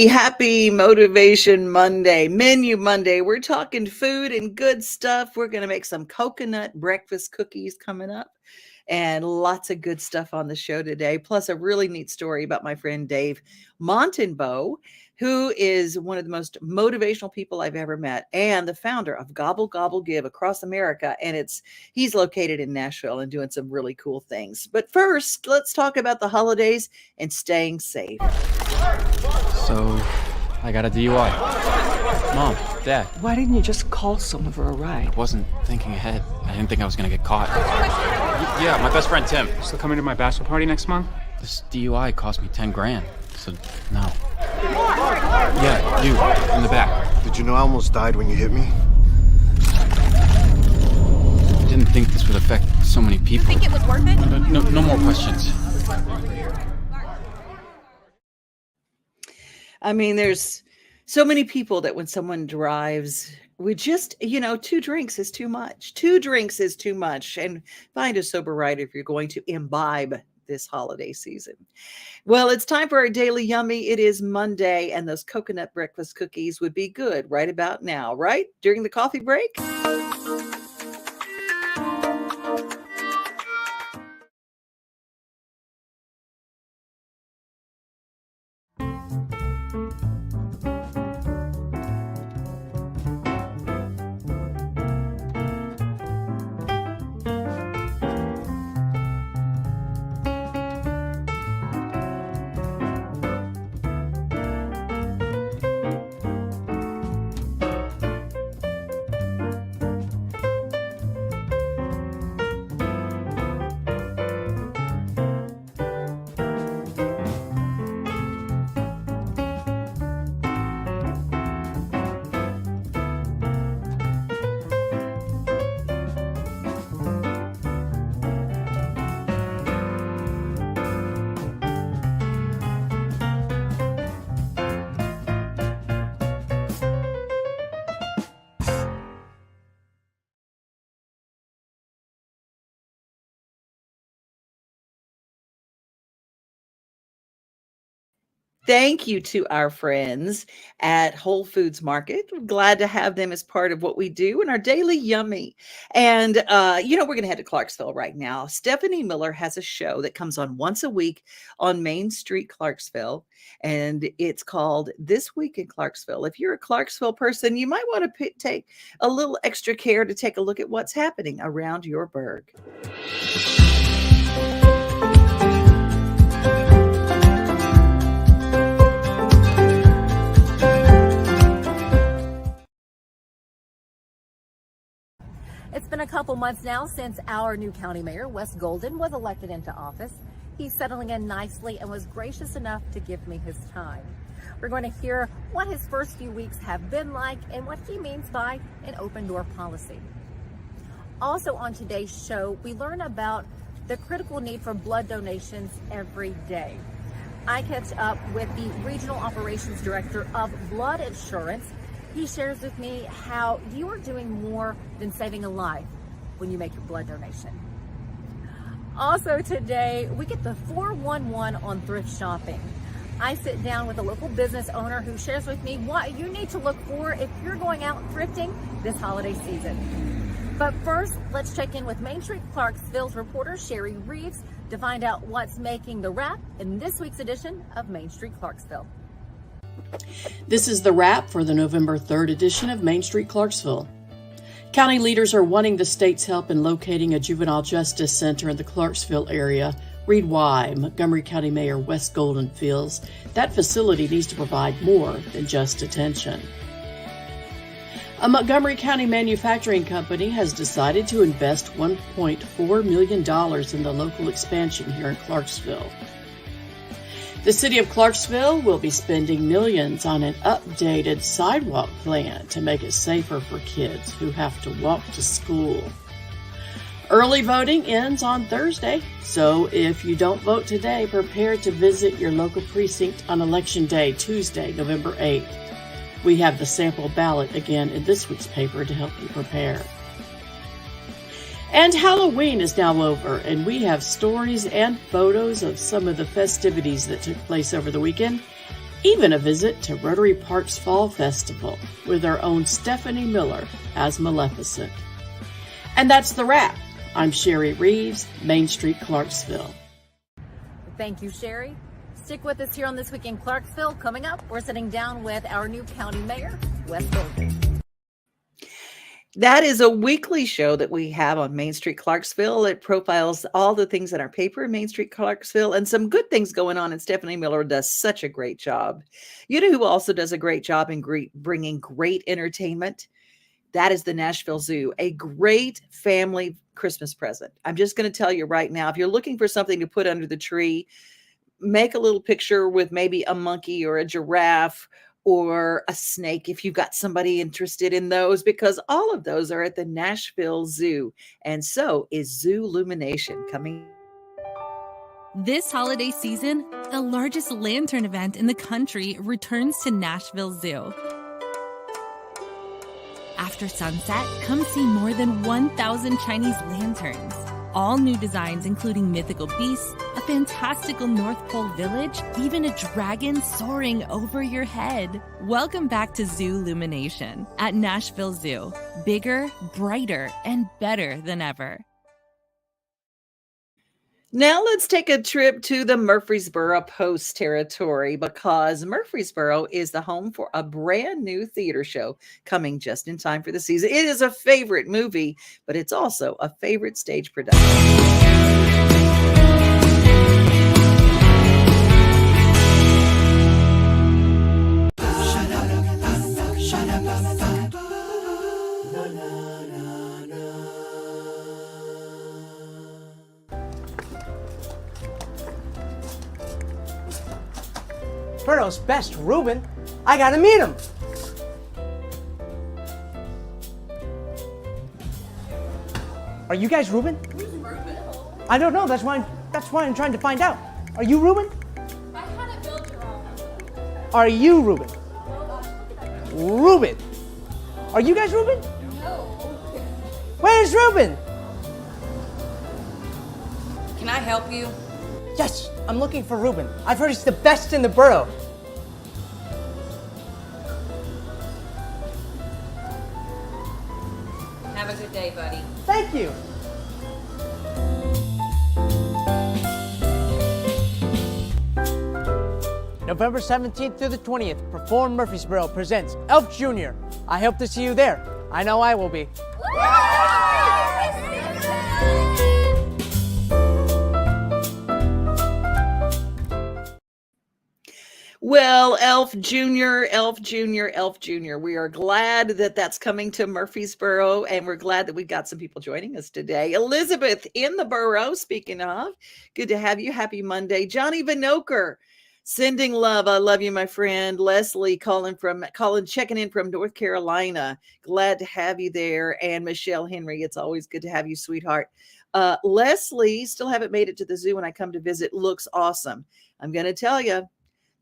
Happy Motivation Monday, Menu Monday. We're talking food and good stuff. We're going to make some coconut breakfast cookies coming up and lots of good stuff on the show today. Plus a really neat story about my friend Dave Montanbeau, who is one of the most motivational people I've ever met and the founder of GobbleGobble Give across America. And he's located in Nashville and doing some really cool things. But first, let's talk about the holidays and staying safe. So, I got a DUI. Mom, Dad. Why didn't you just call someone for a ride? I wasn't thinking ahead. I didn't think I was gonna get caught. Yeah, my best friend Tim. Still coming to my bachelor party next month? This DUI cost me 10 grand. So, no. Yeah, you, in the back. Did you know I almost died when you hit me? I didn't think this would affect so many people. You think it was worth it? No more questions. I mean, there's so many people that when someone drives, we just, 2 drinks is too much. 2 drinks is too much. And find a sober ride if you're going to imbibe this holiday season. Well, it's time for our Daily Yummy. It is Monday, and those coconut breakfast cookies would be good right about now, right? During the coffee break? Thank you to our friends at Whole Foods Market. We're glad to have them as part of what we do in our Daily Yummy. And, we're going to head to Clarksville right now. Stephanie Miller has a show that comes on once a week on Main Street, Clarksville. And it's called This Week in Clarksville. If you're a Clarksville person, you might want to take a little extra care to take a look at what's happening around your burg. It's been a couple months now since our new county mayor, Wes Golden, was elected into office. He's settling in nicely and was gracious enough to give me his time. We're going to hear what his first few weeks have been like and what he means by an open door policy. Also on today's show, we learn about the critical need for blood donations every day. I catch up with the Regional Operations Director of Blood Insurance. He shares with me how you are doing more than saving a life when you make your blood donation. Also today, we get the 411 on thrift shopping. I sit down with a local business owner who shares with me what you need to look for if you're going out thrifting this holiday season. But first, let's check in with Main Street Clarksville's reporter Sherry Reeves to find out what's making the wrap in this week's edition of Main Street Clarksville. This is the wrap for the November 3rd edition of Main Street Clarksville. County leaders are wanting the state's help in locating a juvenile justice center in the Clarksville area. Read why Montgomery County Mayor Wes Golden feels that facility needs to provide more than just detention. A Montgomery County manufacturing company has decided to invest $1.4 million in the local expansion here in Clarksville. The city of Clarksville will be spending millions on an updated sidewalk plan to make it safer for kids who have to walk to school. Early voting ends on Thursday, so if you don't vote today, prepare to visit your local precinct on Election Day, Tuesday, November 8th. We have the sample ballot again in this week's paper to help you prepare. And Halloween is now over, and we have stories and photos of some of the festivities that took place over the weekend, even a visit to Rotary Park's Fall Festival with our own Stephanie Miller as Maleficent. And that's the wrap. I'm Sherry Reeves, Main Street, Clarksville. Thank you, Sherry. Stick with us here on This Week in Clarksville. Coming up, we're sitting down with our new county mayor, Wes Golden. That is a weekly show that we have on Main Street, Clarksville. It profiles all the things in our paper, Main Street, Clarksville, and some good things going on. And Stephanie Miller does such a great job. You know who also does a great job in bringing great entertainment? That is the Nashville Zoo, a great family Christmas present. I'm just going to tell you right now, if you're looking for something to put under the tree, make a little picture with maybe a monkey or a giraffe or a snake if you've got somebody interested in those, because all of those are at the Nashville Zoo. And so is Zoo Illumination coming. This holiday season, the largest lantern event in the country returns to Nashville Zoo. After sunset, come see more than 1,000 Chinese lanterns. All new designs including mythical beasts, a fantastical North Pole village, even a dragon soaring over your head. Welcome back to Zoo Illumination at Nashville Zoo. Bigger, brighter, and better than ever. Now let's take a trip to the Murfreesboro Post territory, because Murfreesboro is the home for a brand new theater show coming just in time for the season. It is a favorite movie, but it's also a favorite stage production. Burrow's best, Reuben. I gotta meet him. Are you guys Reuben? Who's Reuben? I don't know. That's why I'm trying to find out. Are you Reuben? I had it built wrong. Are you Reuben? Reuben. Are you guys Reuben? No. Where's Reuben? Can I help you? Yes, I'm looking for Reuben. I've heard he's the best in the borough. Have a good day, buddy. Thank you. November 17th through the 20th, Perform Murfreesboro presents Elf Jr. I hope to see you there. I know I will be. Well, Elf Jr., Elf Jr., Elf Jr., we are glad that that's coming to Murfreesboro, and we're glad that we've got some people joining us today. Elizabeth in the borough, speaking of, good to have you. Happy Monday. Johnny Vinoker, sending love. I love you, my friend. Leslie checking in from North Carolina. Glad to have you there. And Michelle Henry, it's always good to have you, sweetheart. Leslie, still haven't made it to the zoo when I come to visit. Looks awesome. I'm going to tell you,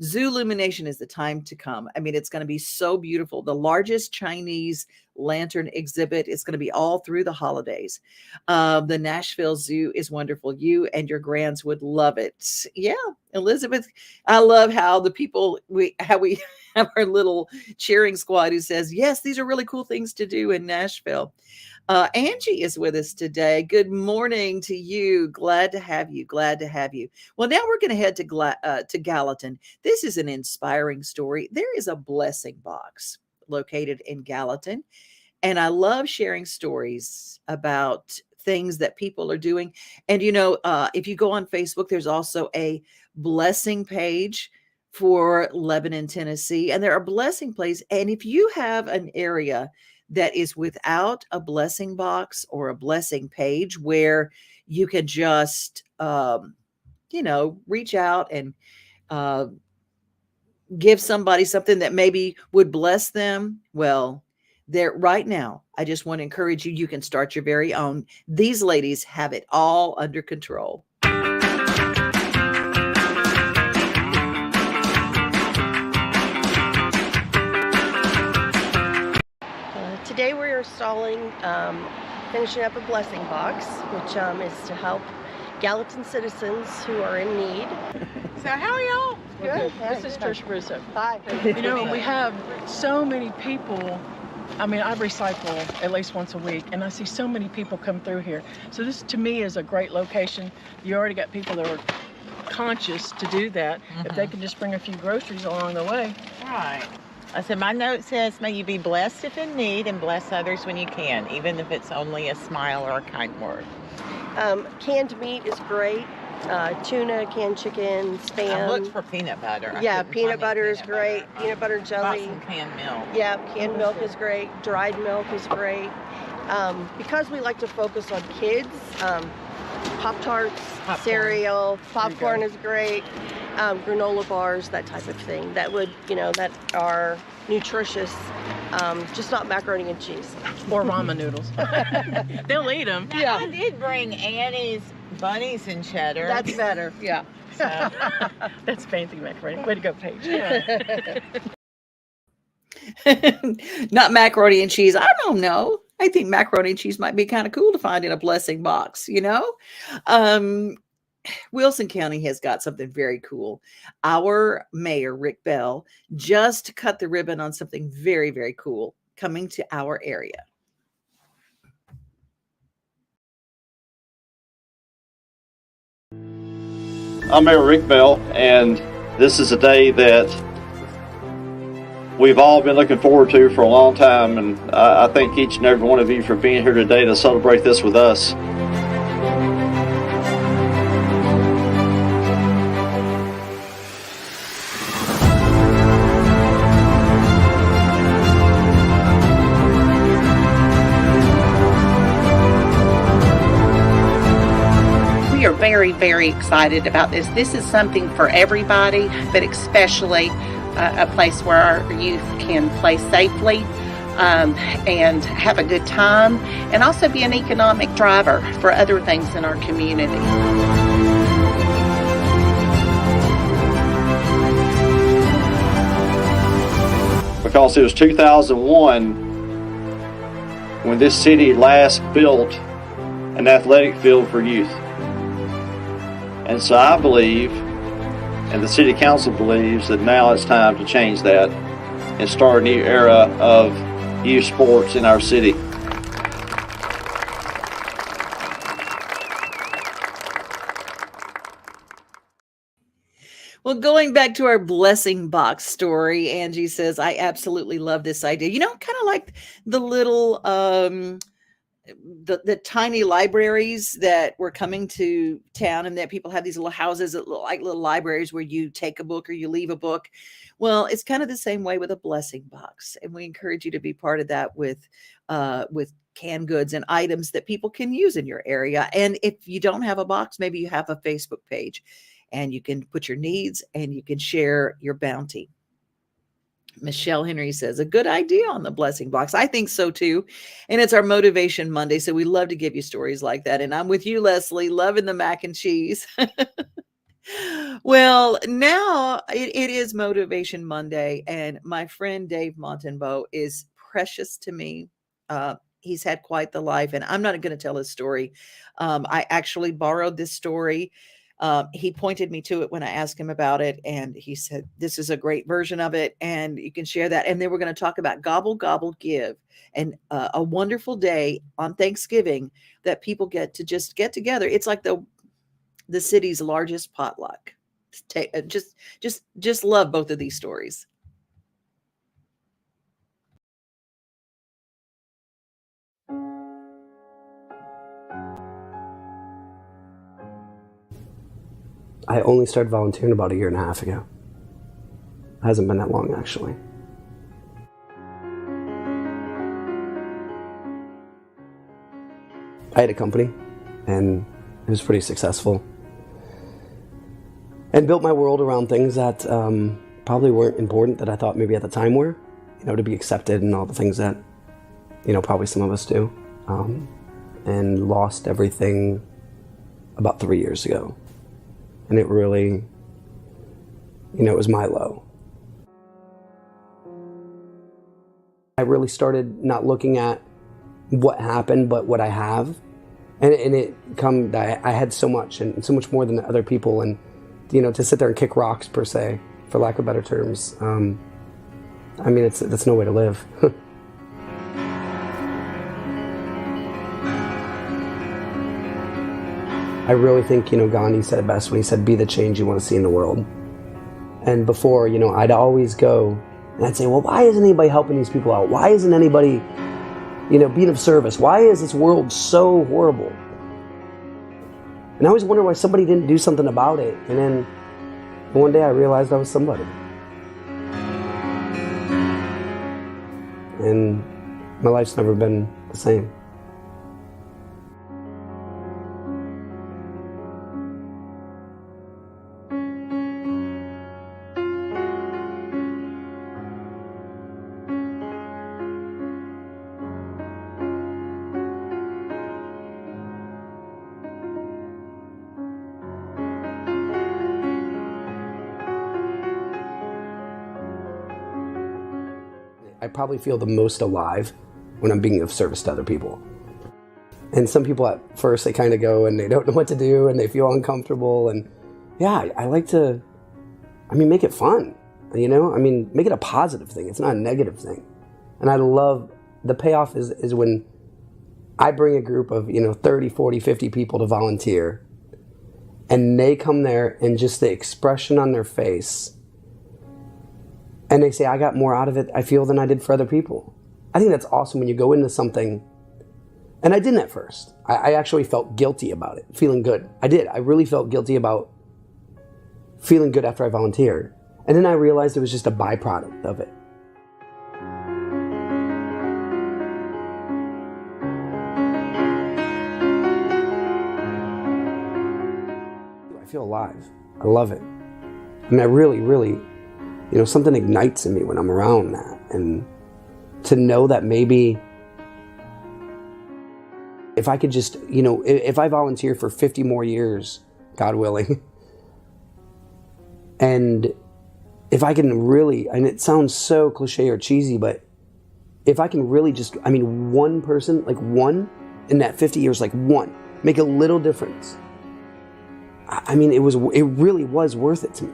Zoo Illumination is the time to come. I mean, it's going to be so beautiful. The largest Chinese lantern exhibit is going to be all through the holidays. The Nashville Zoo is wonderful. You and your grands would love it. Yeah, Elizabeth, I love how we have our little cheering squad who says, yes, these are really cool things to do in Nashville. Angie is with us today. Good morning to you. Glad to have you. Glad to have you. Well, now we're going to head to Gallatin. This is an inspiring story. There is a blessing box located in Gallatin, and I love sharing stories about things that people are doing. And, if you go on Facebook, there's also a blessing page for Lebanon, Tennessee, and there are blessing places. And if you have an area that is without a blessing box or a blessing page where you can just, reach out and uh, give somebody something that maybe would bless them, well, there right now, I just want to encourage you, you can start your very own. These ladies have it all under control. Today we're installing, finishing up a blessing box, which is to help Gallatin citizens who are in need. So how are y'all? Good. This is Trish Russo. Hi. You know, we have so many people. I mean, I recycle at least once a week, and I see so many people come through here. So this, to me, is a great location. You already got people that are conscious to do that. If they can just bring a few groceries along the way. Right. I said, my note says, may you be blessed if in need and bless others when you can, even if it's only a smile or a kind word. Canned meat is great. Tuna, canned chicken, Spam. I looked for peanut butter. Yeah, peanut butter is great. Peanut butter jelly. Some canned milk. Yeah, canned milk is great. Dried milk is great. Because we like to focus on kids, Pop-Tarts, cereal, popcorn is great. Granola bars, that type of thing. That would, that are nutritious. Just not macaroni and cheese. Or ramen noodles. They'll eat them. Now, yeah. I did bring Annie's bunnies and cheddar. That's better, yeah. So. That's fancy macaroni. Way to go, Paige. Yeah. Not macaroni and cheese. I don't know. I think macaroni and cheese might be kind of cool to find in a blessing box, Wilson County has got something very cool. Our mayor, Rick Bell, just cut the ribbon on something very, very cool coming to our area. I'm Mayor Rick Bell, and this is a day that we've all been looking forward to for a long time, and I thank each and every one of you for being here today to celebrate this with us. We are very, very excited about this. This is something for everybody, but especially a place where our youth can play safely and have a good time, and also be an economic driver for other things in our community. Because it was 2001 when this city last built an athletic field for youth. And so I believe, and the City Council believes, that now it's time to change that and start a new era of youth sports in our city. Well, going back to our blessing box story, Angie says, I absolutely love this idea. Kind of like the little the tiny libraries that were coming to town, and that people have these little houses that look like little libraries where you take a book or you leave a book. Well, it's kind of the same way with a blessing box, and we encourage you to be part of that with canned goods and items that people can use in your area. And if you don't have a box, maybe you have a Facebook page, and you can put your needs and you can share your bounty. Michelle Henry says, a good idea on the blessing box. I think so too. And it's our Motivation Monday, so we love to give you stories like that. And I'm with you, Leslie, loving the mac and cheese. Well, now it is Motivation Monday, and my friend Dave Montanbeau is precious to me. He's had quite the life, and I'm not going to tell his story. I actually borrowed this story. He pointed me to it when I asked him about it, and he said, this is a great version of it, and you can share that. And then we're going to talk about Gobble, Gobble, Give, and a wonderful day on Thanksgiving that people get to just get together. It's like the city's largest potluck. Just love both of these stories. I only started volunteering about 1.5 years ago. It hasn't been that long, actually. I had a company, and it was pretty successful. and built my world around things that probably weren't important that I thought maybe at the time were, to be accepted and all the things that, probably some of us do. And lost everything about 3 years ago. And it really, it was my low. I really started not looking at what happened, but what I have. And I had so much, and so much more than other people. And, to sit there and kick rocks, per se, for lack of better terms, that's no way to live. I really think, Gandhi said it best when he said, be the change you want to see in the world. And before, I'd always go and I'd say, well, why isn't anybody helping these people out? Why isn't anybody, being of service? Why is this world so horrible? And I always wondered why somebody didn't do something about it. And then one day I realized I was somebody. And my life's never been the same. I probably feel the most alive when I'm being of service to other people. And some people at first, they kind of go and they don't know what to do and they feel uncomfortable. And yeah, I like to, make it fun, make it a positive thing. It's not a negative thing. And I love, the payoff is when I bring a group of, 30, 40, 50 people to volunteer and they come there and just the expression on their face. And they say, I got more out of it, I feel, than I did for other people. I think that's awesome when you go into something. And I didn't at first. I actually felt guilty about it, feeling good. I did. I really felt guilty about feeling good after I volunteered. And then I realized it was just a byproduct of it. I feel alive. I love it. I really, really, something ignites in me when I'm around that. And to know that maybe if I could just, if I volunteer for 50 more years, God willing, and if I can really, and it sounds so cliche or cheesy, but if I can really just, one person, like one, in that 50 years, like one, make a little difference. It really was worth it to me.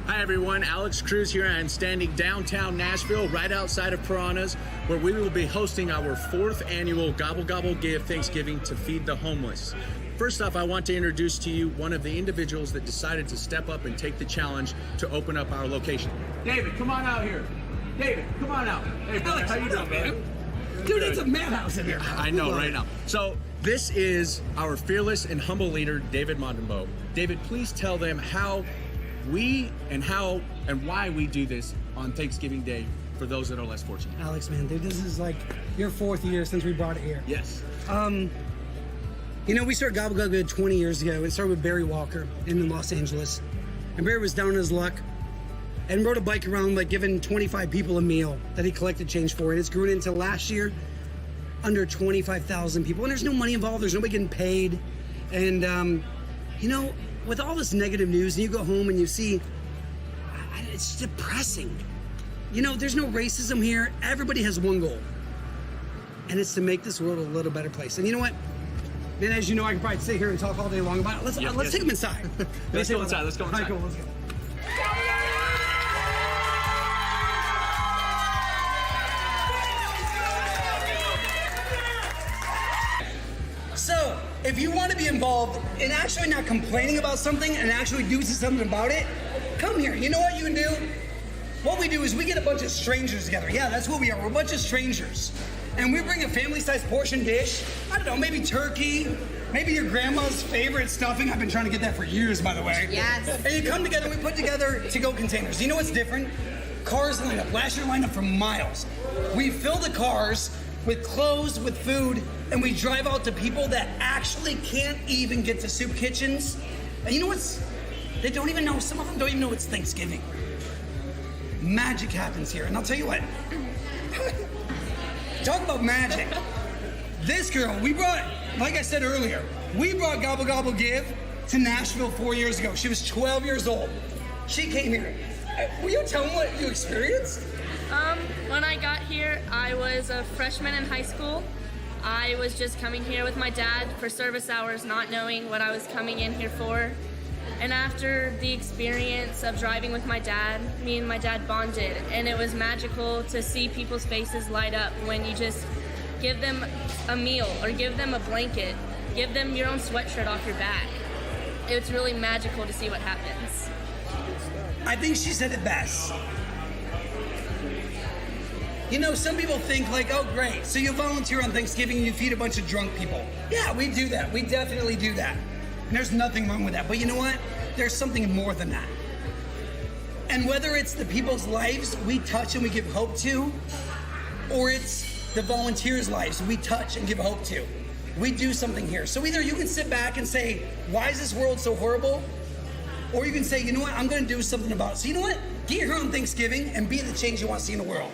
Hi everyone, Alex Cruz here. I'm standing downtown Nashville, right outside of Piranhas, where we will be hosting our 4th annual Gobble Gobble Give Thanksgiving to feed the homeless. First off, I want to introduce to you one of the individuals that decided to step up and take the challenge to open up our location. David, come on out here. David, come on out. Hey, brother, how you doing, man? Dude, it's a madhouse in here. I know, right now. So this is our fearless and humble leader, Dave Montanbeau. David, please tell them how why we do this on Thanksgiving Day for those that are less fortunate. Alex, man, dude, this is like your 4th year since we brought it here. Yes. We started GobbleGobble 20 years ago. It started with Barry Walker in Los Angeles. And Barry was down on his luck and rode a bike around, like giving 25 people a meal that he collected change for. And it's grown into last year under 25,000 people. And there's no money involved. There's nobody getting paid. And, with all this negative news, and you go home and you see, it's depressing. There's no racism here. Everybody has one goal, and it's to make this world a little better place. And you know what? Man, as you know, I can probably sit here and talk all day long about it. Let's take them inside. Let's go inside. Let's go inside. All right, cool, let's go. So, if you want to be involved in actually not complaining about something and actually do something about it, come here. You know what you can do? What we do is we get a bunch of strangers together. Yeah, that's what we are. We're a bunch of strangers. And we bring a family-sized portion dish. I don't know, maybe turkey, maybe your grandma's favorite stuffing. I've been trying to get that for years, by the way. Yes. And you come together, we put together to-go containers. You know what's different? Cars line up. Last year lined up for miles. We fill the cars with clothes, with food, and we drive out to people that actually can't even get to soup kitchens. And you know what's, they don't even know, some of them don't even know it's Thanksgiving. Magic happens here, and I'll tell you what. Talk about magic. This girl, we brought, like I said earlier, we brought Gobble Gobble Give to Nashville 4 years ago. She was 12 years old. She came here. Will you tell them what you experienced? When I got here, I was a freshman in high school. I was just coming here with my dad for service hours, not knowing what I was coming in here for. And after the experience of driving with my dad, me and my dad bonded, and it was magical to see people's faces light up when you just give them a meal or give them a blanket, give them your own sweatshirt off your back. It's really magical to see what happens. I think she said it best. You know, some people think like, oh great, so you volunteer on Thanksgiving and you feed a bunch of drunk people. Yeah, we do that. We definitely do that. And there's nothing wrong with that. But you know what? There's something more than that. And whether it's the people's lives we touch and we give hope to, or it's the volunteers' lives we touch and give hope to, we do something here. So either you can sit back and say, why is this world so horrible? Or you can say, you know what? I'm going to do something about it. So you know what? Get here on Thanksgiving and be the change you want to see in the world.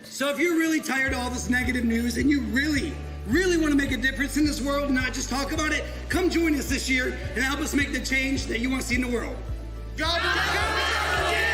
So if you're really tired of all this negative news and you really want to make a difference in this world, not just talk about it, come join us this year and help us make the change that you want to see in the world. Gobble, gobble, yeah!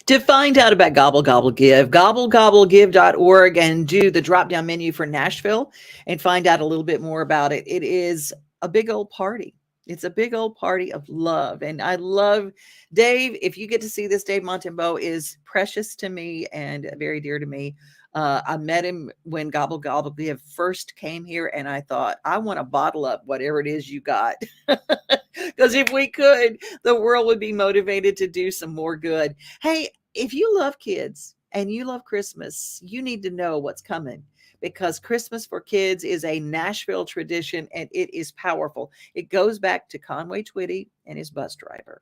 To find out about Gobble Gobble Give, gobblegobblegive.org, and do the drop-down menu for Nashville and find out a little bit more about it. It is a big old party. It's a big old party of love. And I love Dave. If you get to see this, Dave Montanbeau is precious to me and very dear to me. I met him when Gobble Gobble Give first came here, and I thought, I want to bottle up whatever it is you got. Because if we could, the world would be motivated to do some more good. Hey, if you love kids and you love Christmas, you need to know what's coming, because Christmas for Kids is a Nashville tradition, and it is powerful. It goes back to Conway Twitty and his bus driver.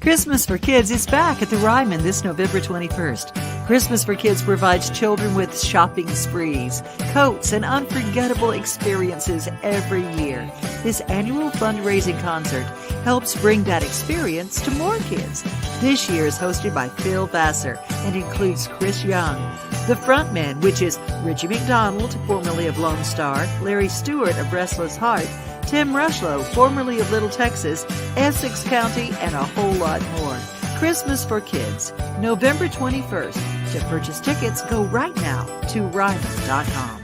Christmas for Kids is back at the Ryman this November 21st. Christmas for Kids provides children with shopping sprees, coats, and unforgettable experiences every year. This annual fundraising concert helps bring that experience to more kids. This year is hosted by Phil Vassar and includes Chris Young, the frontman, which is Richie McDonald, formerly of Lone Star, Larry Stewart of Restless Heart, Tim Rushlow, formerly of Little Texas, Essex County, and a whole lot more. Christmas for Kids, November 21st. To purchase tickets, go right now to Ryman.com.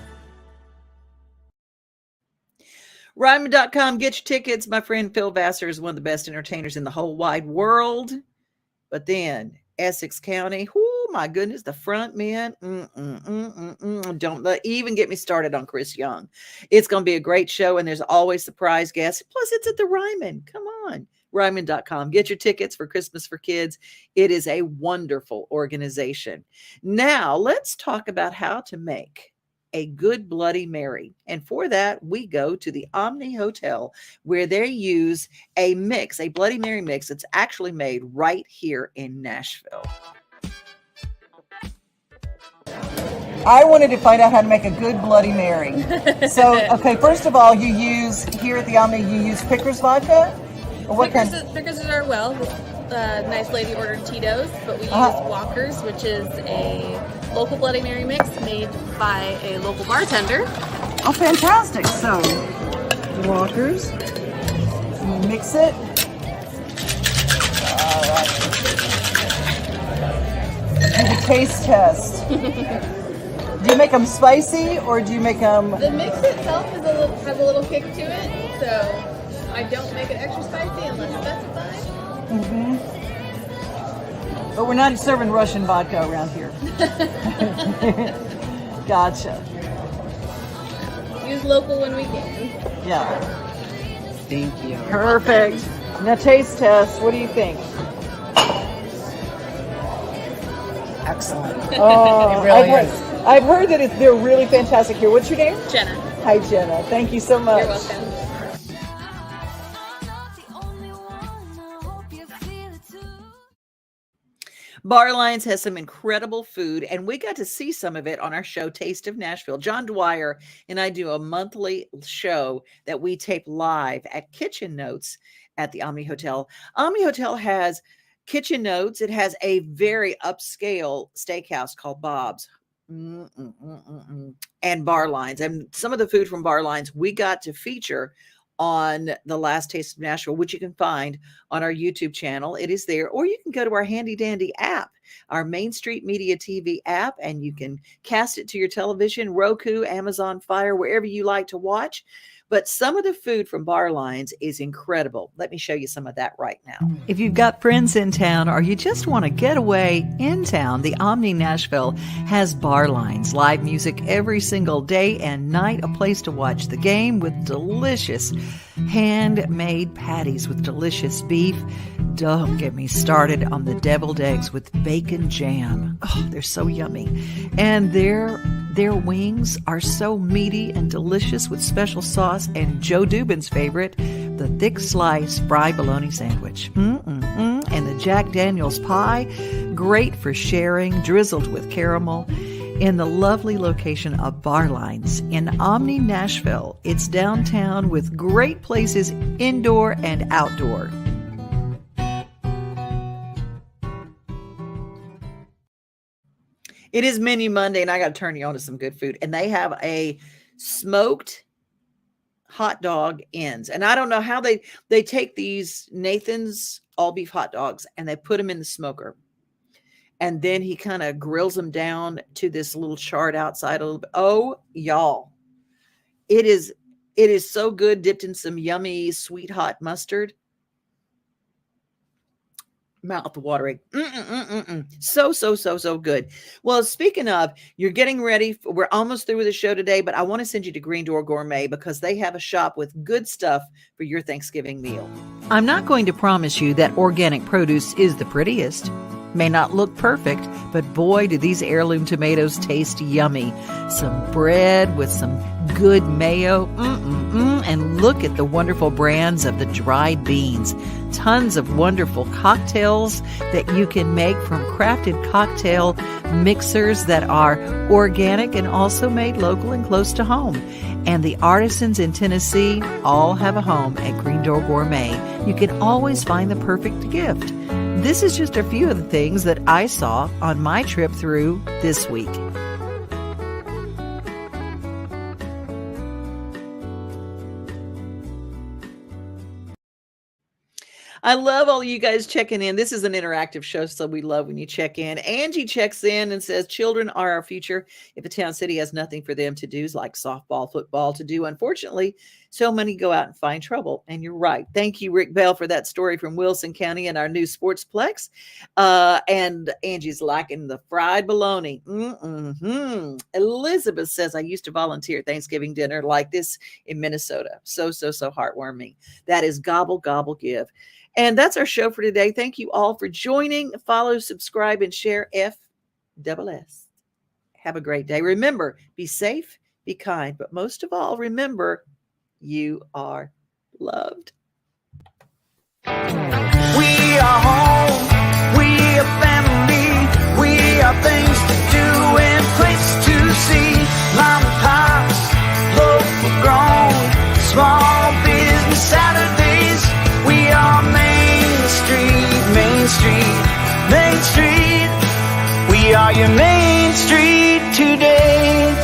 Ryman.com, get your tickets. My friend Phil Vassar is one of the best entertainers in the whole wide world. But then Essex County, oh my goodness, the front men. Don't even get me started on Chris Young. It's going to be a great show, and there's always surprise guests. Plus, it's at the Ryman. Come on. Ryman.com. Get your tickets for Christmas for Kids. It is a wonderful organization. Now, let's talk about how to make a good Bloody Mary. And for that, we go to the Omni Hotel, where they use a mix, a Bloody Mary mix that's actually made right here in Nashville. I wanted to find out how to make a good Bloody Mary. So, okay, first of all, you use, here at the Omni, you use Pickers vodka? Or what Pickers, kind? Pickers is our well. Nice lady ordered Tito's, but we use Walker's, which is a local Bloody Mary mix made by a local bartender. Oh, fantastic. So, Walker's. Mix it. All right. Do the taste test. Do you make them spicy or do you make them? The mix itself is has a little kick to it, so I don't make it extra spicy unless specified. But we're not serving Russian vodka around here. Gotcha. Use local when we can. Yeah. Thank you. Perfect. Now taste test. What do you think? Excellent. Oh, It really is. I've heard that they're really fantastic here. What's your name? Jenna. Hi, Jenna. Thank you so much. You're welcome. Bar Lines has some incredible food, and we got to see some of it on our show, Taste of Nashville. John Dwyer and I do a monthly show that we tape live at Kitchen Notes at the Omni Hotel. Omni Hotel has Kitchen Notes. It has a very upscale steakhouse called Bob's. And Bar Lines. And some of the food from Bar Lines we got to feature on the last Taste of Nashville, which you can find on our YouTube channel. It is there. Or you can go to our handy dandy app, our Main Street Media TV app, and you can cast it to your television, Roku, Amazon Fire, wherever you like to watch. But some of the food from Bar Lines is incredible. Let me show you some of that right now. If you've got friends in town or you just want to get away in town, the Omni Nashville has Bar Lines. Live music every single day and night. A place to watch the game with delicious handmade patties with delicious beef. Don't get me started on the deviled eggs with bacon jam. Oh, they're so yummy. And their wings are so meaty and delicious with special sauce and Joe Dubin's favorite, the thick slice fried bologna sandwich. And the Jack Daniel's pie, great for sharing, drizzled with caramel. In the lovely location of Bar Lines in Omni Nashville. It's downtown with great places indoor and outdoor. It is Menu Monday, and I got to turn you on to some good food. And they have a smoked hot dog ends. And I don't know how they take these Nathan's all beef hot dogs and they put them in the smoker. And then he kind of grills them down to this little chard outside a little bit. Oh, y'all. It is so good, dipped in some yummy, sweet, hot mustard. Mouth watering. So good. Well, speaking of, you're getting ready. We're almost through with the show today, but I want to send you to Green Door Gourmet because they have a shop with good stuff for your Thanksgiving meal. I'm not going to promise you that organic produce is the prettiest. May not look perfect, but boy, do these heirloom tomatoes taste yummy. Some bread with some good mayo. And look at the wonderful brands of the dried beans. Tons of wonderful cocktails that you can make from crafted cocktail mixers that are organic and also made local and close to home. And the artisans in Tennessee all have a home at Green Door Gourmet. You can always find the perfect gift. This is just a few of the things that I saw on my trip through this week. I love all of you guys checking in. This is an interactive show, so we love when you check in. Angie checks in and says, children are our future. If a town city has nothing for them to do, like softball, football to do, unfortunately, so many go out and find trouble. And you're right. Thank you, Rick Bell, for that story from Wilson County and our new Sportsplex. And Angie's liking the fried bologna. Elizabeth says, I used to volunteer at Thanksgiving dinner like this in Minnesota. So heartwarming. That is Gobble, Gobble, Give. And that's our show for today. Thank you all for joining. Follow, subscribe, and share FSS. Have a great day. Remember, be safe, be kind, but most of all, remember, you are loved. We are home. We are family. We are things to do and places to see. Mom and pops, local grown, small business Saturdays. We are Main Street, Main Street, Main Street. We are your Main Street today.